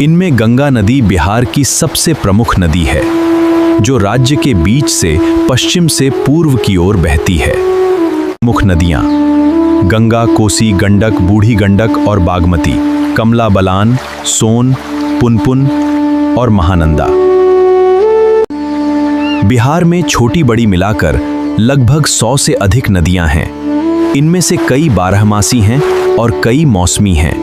इनमें गंगा नदी बिहार की सबसे प्रमुख नदी है, जो राज्य के बीच से पश्चिम से पूर्व की ओर बहती है। मुख्य नदियां गंगा, कोसी, गंडक, बूढ़ी गंडक और बागमती, कमला बलान, सोन, पुनपुन और महानंदा। बिहार में छोटी बड़ी मिलाकर लगभग 100 से अधिक नदियां हैं। इनमें से कई बारहमासी हैं और कई मौसमी हैं।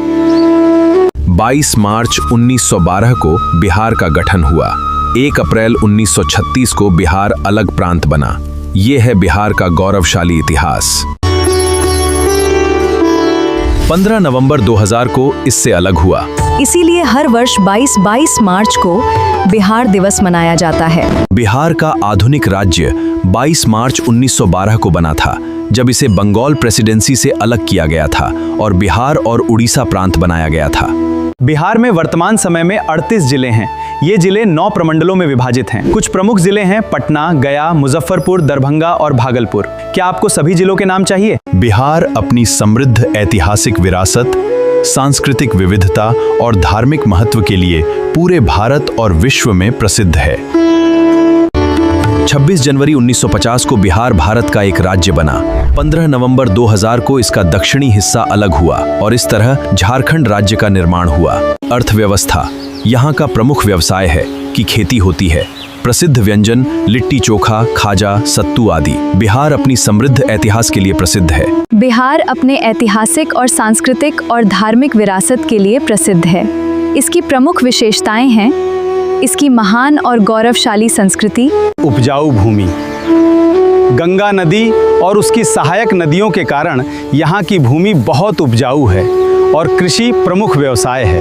22 मार्च 1912 को बिहार का गठन हुआ। 1 अप्रैल 1936 को बिहार अलग प्रांत बना। ये है बिहार का गौरवशाली इतिहास। 15 नवंबर 2000 को इससे अलग हुआ। इसीलिए हर वर्ष 22 मार्च को बिहार दिवस मनाया जाता है। बिहार का आधुनिक राज्य 22 मार्च 1912 को बना था, जब इसे बंगाल प्रेसिडेंसी से अलग किया गया था और बिहार और उड़ीसा प्रांत बनाया गया था। बिहार में वर्तमान समय में 38 जिले हैं। ये जिले 9 प्रमंडलों में विभाजित हैं। कुछ प्रमुख जिले हैं पटना, गया, मुजफ्फरपुर, दरभंगा और भागलपुर। क्या आपको सभी जिलों के नाम चाहिए? बिहार अपनी समृद्ध ऐतिहासिक विरासत, सांस्कृतिक विविधता और धार्मिक महत्व के लिए पूरे भारत और विश्व में प्रसिद्ध है। 26 जनवरी 1950 को बिहार भारत का एक राज्य बना। 15 नवंबर 2000 को इसका दक्षिणी हिस्सा अलग हुआ और इस तरह झारखंड राज्य का निर्माण हुआ। अर्थव्यवस्था, यहाँ का प्रमुख व्यवसाय है कि खेती होती है। प्रसिद्ध व्यंजन लिट्टी चोखा, खाजा, सत्तू आदि। बिहार अपनी समृद्ध इतिहास के लिए प्रसिद्ध है। बिहार अपने ऐतिहासिक और सांस्कृतिक और धार्मिक विरासत के लिए प्रसिद्ध है। इसकी प्रमुख विशेषताएं हैं इसकी महान और गौरवशाली संस्कृति, उपजाऊ भूमि, गंगा नदी और उसकी सहायक नदियों के कारण यहाँ की भूमि बहुत उपजाऊ है और कृषि प्रमुख व्यवसाय है।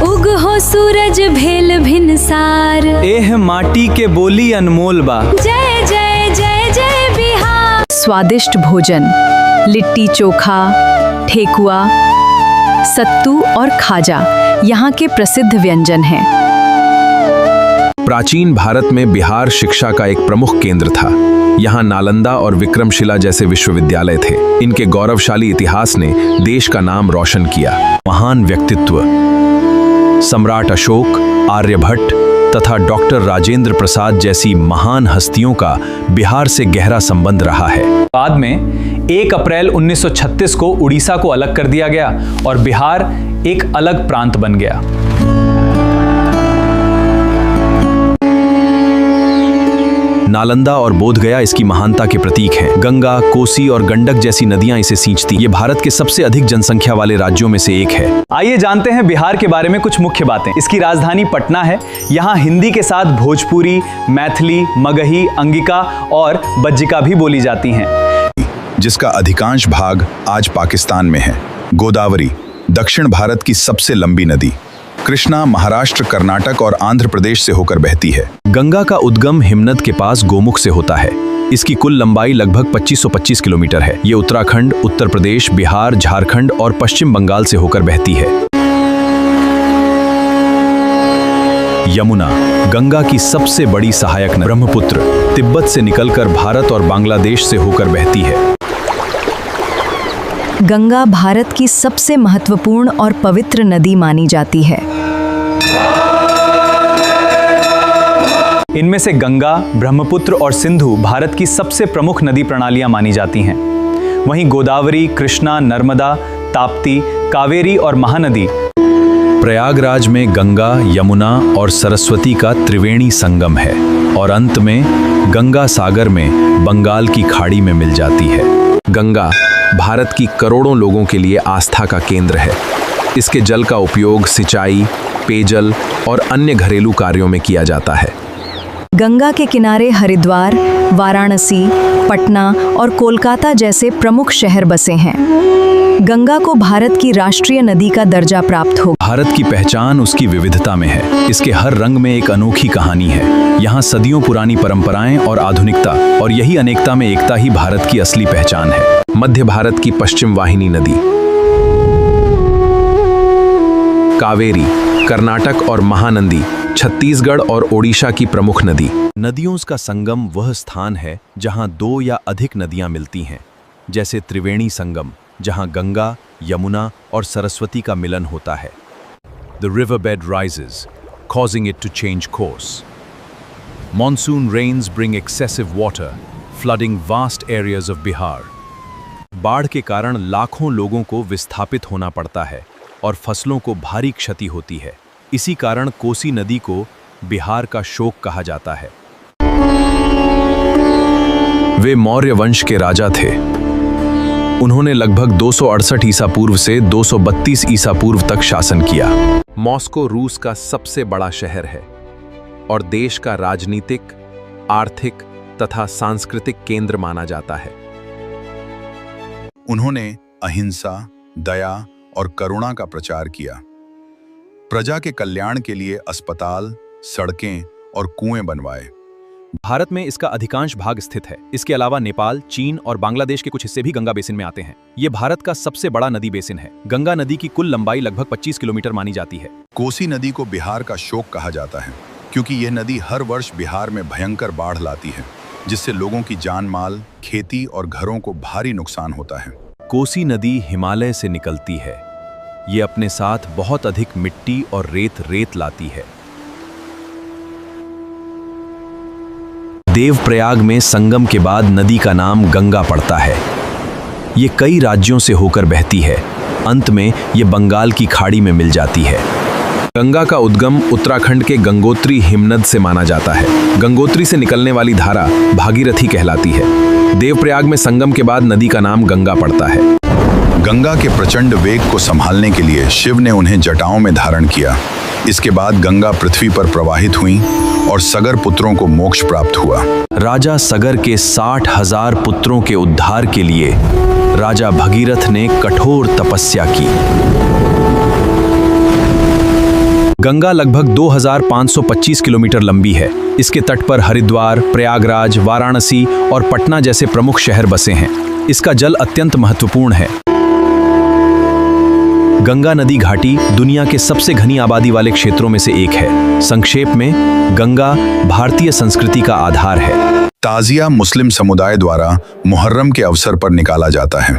उग हो सूरज भेल भिनसार, एह माटी के बोली अनमोल बा। जय जय जय जय बिहार। स्वादिष्ट भोजन, लिट्टी चोखा, ठेकुआ, सत्तू और खाजा यहाँ के प्रसिद्ध व्यंजन हैं। प्राचीन भारत में बिहार शिक्षा का एक प्रमुख केंद्र था। यहाँ नालंदा और विक्रमशिला जैसे विश्वविद्यालय थे। इनके गौरवशाली इतिहास ने देश का नाम रोशन किया। महान व्यक्तित्व सम्राट अशोक, आर्यभट्ट तथा डॉक्टर राजेंद्र प्रसाद जैसी महान हस्तियों का बिहार से गहरा संबंध रहा है। बाद में 1 अप्रैल 1936 को उड़ीसा को अलग कर दिया गया और बिहार एक अलग प्रांत बन गया। नालंदा और बोधगया इसकी महानता के प्रतीक हैं। गंगा, कोसी और गंडक जैसी नदियां इसे सींचती। ये भारत के सबसे अधिक जनसंख्या वाले राज्यों में से एक है। आइए जानते हैं बिहार के बारे में कुछ मुख्य बातें। इसकी राजधानी पटना है। यहाँ हिंदी के साथ भोजपुरी, मैथिली, मगही, अंगिका और बज्जिका भी बोली जाती हैं, जिसका अधिकांश भाग आज पाकिस्तान में है। गोदावरी दक्षिण भारत की सबसे लंबी नदी। कृष्णा महाराष्ट्र, कर्नाटक और आंध्र प्रदेश से होकर बहती है। गंगा का उद्गम हिमनद के पास गोमुख से होता है। इसकी कुल लंबाई लगभग 2525 किलोमीटर है। ये उत्तराखंड, उत्तर प्रदेश, बिहार, झारखंड और पश्चिम बंगाल से होकर बहती है। यमुना गंगा की सबसे बड़ी सहायक नदी। ब्रह्मपुत्र तिब्बत से निकलकर भारत और बांग्लादेश से होकर बहती है। गंगा भारत की सबसे महत्वपूर्ण और पवित्र नदी मानी जाती है। इनमें से गंगा, ब्रह्मपुत्र और सिंधु भारत की सबसे प्रमुख नदी प्रणालियां मानी जाती हैं। वहीं गोदावरी, कृष्णा, नर्मदा, ताप्ती, कावेरी और महानदी। प्रयागराज में गंगा, यमुना और सरस्वती का त्रिवेणी संगम है और अंत में गंगा सागर में बंगाल की खाड़ी में मिल जाती है। गंगा भारत की करोड़ों लोगों के लिए आस्था का केंद्र है। इसके जल का उपयोग सिंचाई, पेयजल और अन्य घरेलू कार्यों में किया जाता है। गंगा के किनारे हरिद्वार, वाराणसी, पटना और कोलकाता जैसे प्रमुख शहर बसे हैं। गंगा को भारत की राष्ट्रीय नदी का दर्जा प्राप्त हो। भारत की पहचान उसकी विविधता में है। इसके हर रंग में एक अनोखी कहानी है। यहाँ सदियों पुरानी परंपराएं और आधुनिकता, और यही अनेकता में एकता ही भारत की असली पहचान है। मध्य भारत की पश्चिम वाहिनी नदी कावेरी, कर्नाटक और महानंदी छत्तीसगढ़ और ओडिशा की प्रमुख नदी। नदियों का संगम वह स्थान है जहाँ 2 या अधिक नदियाँ मिलती हैं, जैसे त्रिवेणी संगम जहां गंगा, यमुना और सरस्वती का मिलन होता है। The riverbed rises, causing it to change course. Monsoon rains bring excessive water, flooding vast areas of Bihar. बाढ़ के कारण लाखों लोगों को विस्थापित होना पड़ता है और फसलों को भारी क्षति होती है। इसी कारण कोसी नदी को बिहार का शोक कहा जाता है। वे मौर्य वंश के राजा थे। उन्होंने लगभग 268 ईसा पूर्व से 232 ईसा पूर्व तक शासन किया। मॉस्को रूस का सबसे बड़ा शहर है और देश का राजनीतिक, आर्थिक तथा सांस्कृतिक केंद्र माना जाता है। उन्होंने अहिंसा, दया और करुणा का प्रचार किया। प्रजा के कल्याण के लिए अस्पताल, सड़कें और कुएं बनवाए। भारत में इसका अधिकांश भाग स्थित है। इसके अलावा नेपाल, चीन और बांग्लादेश के कुछ हिस्से भी गंगा बेसिन में आते हैं। ये भारत का सबसे बड़ा नदी बेसिन है। गंगा नदी की कुल लंबाई लगभग 25 किलोमीटर मानी जाती है। कोसी नदी को बिहार का शोक कहा जाता है क्योंकि यह नदी हर वर्ष बिहार में भयंकर बाढ़ लाती है, जिससे लोगों की जान माल, खेती और घरों को भारी नुकसान होता है। कोसी नदी हिमालय से निकलती है। ये अपने साथ बहुत अधिक मिट्टी और रेत लाती है। देवप्रयाग में संगम के बाद नदी का नाम गंगा पड़ता है। ये कई राज्यों से होकर बहती है। अंत में ये बंगाल की खाड़ी में मिल जाती है। गंगा का उद्गम उत्तराखंड के गंगोत्री हिमनद से माना जाता है। गंगोत्री से निकलने वाली धारा भागीरथी कहलाती है। देवप्रयाग में संगम के बाद नदी का नाम गंगा पड़ता है। गंगा के प्रचंड वेग को संभालने के लिए शिव ने उन्हें जटाओं में धारण किया। इसके बाद गंगा पृथ्वी पर प्रवाहित हुई और सगर पुत्रों को मोक्ष प्राप्त हुआ। राजा सगर के 60,000 पुत्रों के उद्धार के लिए राजा भगीरथ ने कठोर तपस्या की। गंगा लगभग 2525 किलोमीटर लंबी है। इसके तट पर हरिद्वार, प्रयागराज, वाराणसी और पटना जैसे प्रमुख शहर बसे हैं। इसका जल अत्यंत महत्वपूर्ण है। गंगा नदी घाटी दुनिया के सबसे घनी आबादी वाले क्षेत्रों में से एक है। संक्षेप में, गंगा भारतीय संस्कृति का आधार है। ताजिया मुस्लिम समुदाय द्वारा मुहर्रम के अवसर पर निकाला जाता है।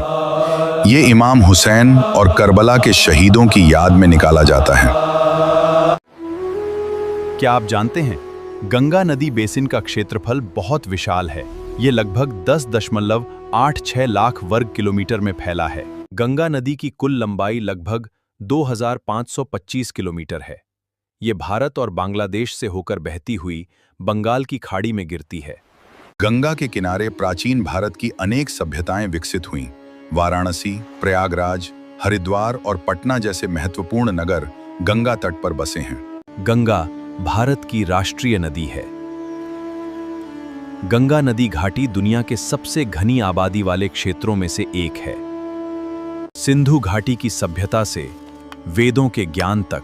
ये इमाम हुसैन और करबला के शहीदों की याद में निकाला जाता है। क्या आप जानते हैं, गंगा नदी बेसिन का क्षेत्रफल बहुत विशाल है। ये लगभग 10.86 लाख वर्ग किलोमीटर में फैला है। गंगा नदी की कुल लंबाई लगभग 2525 किलोमीटर है। ये भारत और बांग्लादेश से होकर बहती हुई बंगाल की खाड़ी में गिरती है। गंगा के किनारे प्राचीन भारत की अनेक सभ्यताएं विकसित हुईं। वाराणसी, प्रयागराज, हरिद्वार और पटना जैसे महत्वपूर्ण नगर गंगा तट पर बसे हैं। गंगा भारत की राष्ट्रीय नदी है। गंगा नदी घाटी दुनिया के सबसे घनी आबादी वाले क्षेत्रों में से एक है। सिंधु घाटी की सभ्यता से वेदों के ज्ञान तक,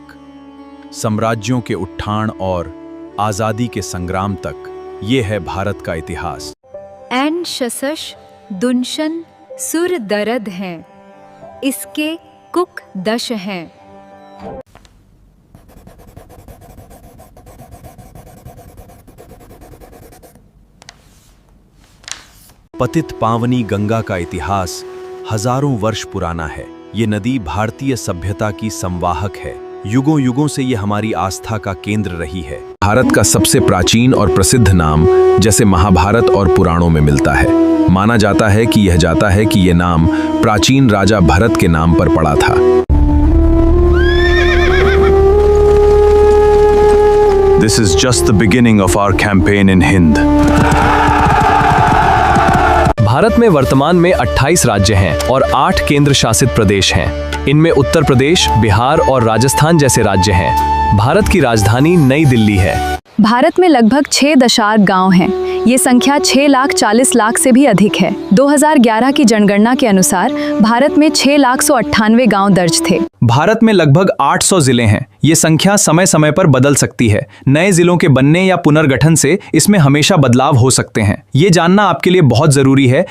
साम्राज्यों के उत्थान और आजादी के संग्राम तक, ये है भारत का इतिहास। एन शशश दुनशन सुर दरद हैं, इसके कुक दश हैं। पतित पावनी गंगा का इतिहास हजारों वर्ष पुराना है। ये नदी भारतीय सभ्यता की संवाहक है। युगों युगों से ये हमारी आस्था का केंद्र रही है। भारत का सबसे प्राचीन और प्रसिद्ध नाम जैसे महाभारत और पुराणों में मिलता है। माना जाता है कि यह नाम प्राचीन राजा भरत के नाम पर पड़ा था। This is just the beginning of our campaign in Hind. Bharat में वर्तमान में 28 राज्य हैं और 8 केंद्र शासित प्रदेश हैं। इनमें उत्तर प्रदेश, बिहार और राजस्थान जैसे राज्य हैं। भारत की राजधानी नई दिल्ली है। भारत में लगभग 6 गांव हैं। ये संख्या 6,40,00,000 से भी अधिक है। 2011 की जनगणना के अनुसार भारत में 6,98,000 गांव दर्ज थे। भारत में लगभग 800 जिले हैं। ये संख्या समय समय पर बदल सकती है। नए जिलों के बनने या पुनर्गठन से इसमें हमेशा बदलाव हो सकते हैं। ये जानना आपके लिए बहुत जरूरी है